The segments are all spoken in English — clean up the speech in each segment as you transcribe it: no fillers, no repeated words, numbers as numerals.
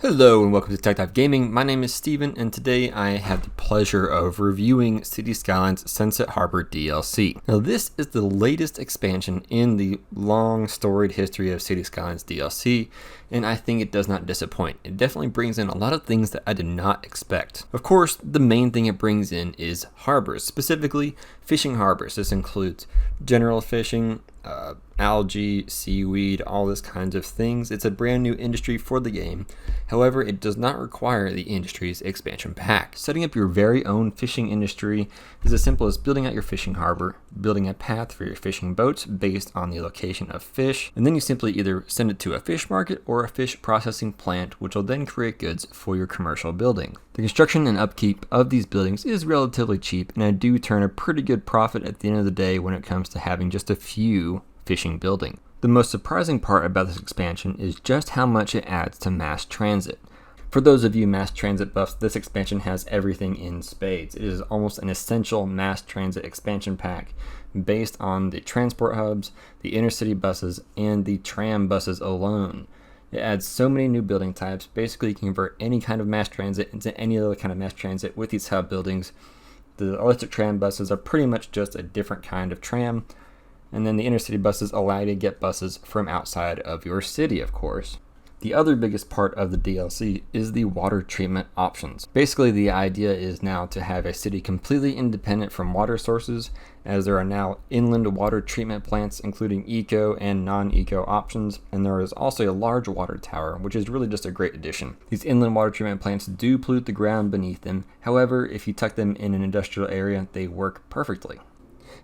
Hello and welcome to Tech Dive Gaming. My name is Steven and today I have the pleasure of reviewing City Skylines Sunset Harbor DLC. Now this is the latest expansion in the long storied history of City Skylines DLC, and I think it does not disappoint. It definitely brings in a lot of things that I did not expect. Of course, the main thing it brings in is harbors, specifically fishing harbors. This includes general fishing, algae, seaweed, all this kinds of things. It's a brand new industry for the game. However, it does not require the industry's expansion pack. Setting up your very own fishing industry is as simple as building out your fishing harbor, building a path for your fishing boats based on the location of fish, and then you simply either send it to a fish market or a fish processing plant, which will then create goods for your commercial building. The construction and upkeep of these buildings is relatively cheap, and I do turn a pretty good profit at the end of the day when it comes to having just a few fishing buildings. The most surprising part about this expansion is just how much it adds to mass transit. For those of you mass transit buffs, this expansion has everything in spades. It is almost an essential mass transit expansion pack based on the transport hubs, the intercity buses, and the tram buses alone. It adds so many new building types. Basically, you can convert any kind of mass transit into any other kind of mass transit with these hub buildings. The electric tram buses are pretty much just a different kind of tram. And then the intercity buses allow you to get buses from outside of your city, of course. The other biggest part of the DLC is the water treatment options. Basically, the idea is now to have a city completely independent from water sources, as there are now inland water treatment plants, including eco and non-eco options, and there is also a large water tower, which is really just a great addition. These inland water treatment plants do pollute the ground beneath them. However, if you tuck them in an industrial area, they work perfectly.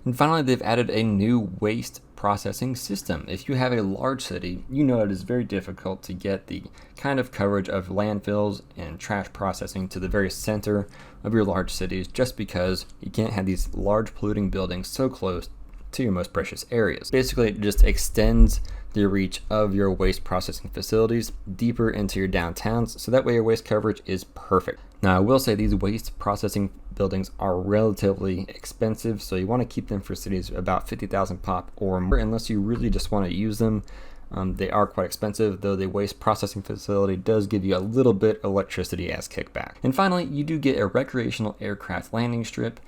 And finally, they've added a new waste processing system. If you have a large city, you know it is very difficult to get the kind of coverage of landfills and trash processing to the very center of your large cities, just because you can't have these large polluting buildings so close to your most precious areas. Basically, it just extends the reach of your waste processing facilities deeper into your downtowns, so that way your waste coverage is perfect. Now, I will say these waste processing buildings are relatively expensive, so you want to keep them for cities about 50,000 pop or more, unless you really just want to use them. They are quite expensive, though the waste processing facility does give you a little bit of electricity as kickback. And finally, you do get a recreational aircraft landing strip,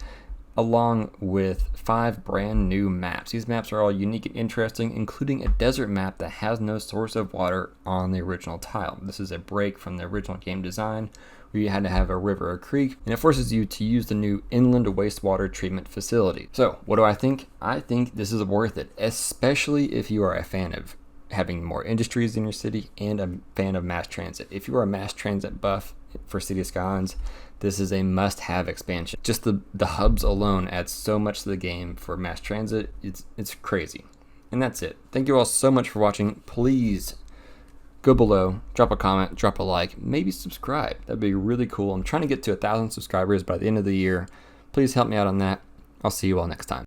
along with 5 brand new maps. These maps are all unique and interesting, including a desert map that has no source of water on the original tile. This is a break from the original game design, where you had to have a river or creek, and it forces you to use the new inland wastewater treatment facility. So, what do I think? I think this is worth it, especially if you are a fan of having more industries in your city and a fan of mass transit. If you are a mass transit buff for City Skylines, this is a must-have expansion. Just the hubs alone add so much to the game for mass transit. It's crazy. And that's it. Thank you all so much for watching. Please go below, drop a comment, drop a like, maybe subscribe. That'd be really cool. I'm trying to get to 1,000 subscribers by the end of the year. Please help me out on that. I'll see you all next time.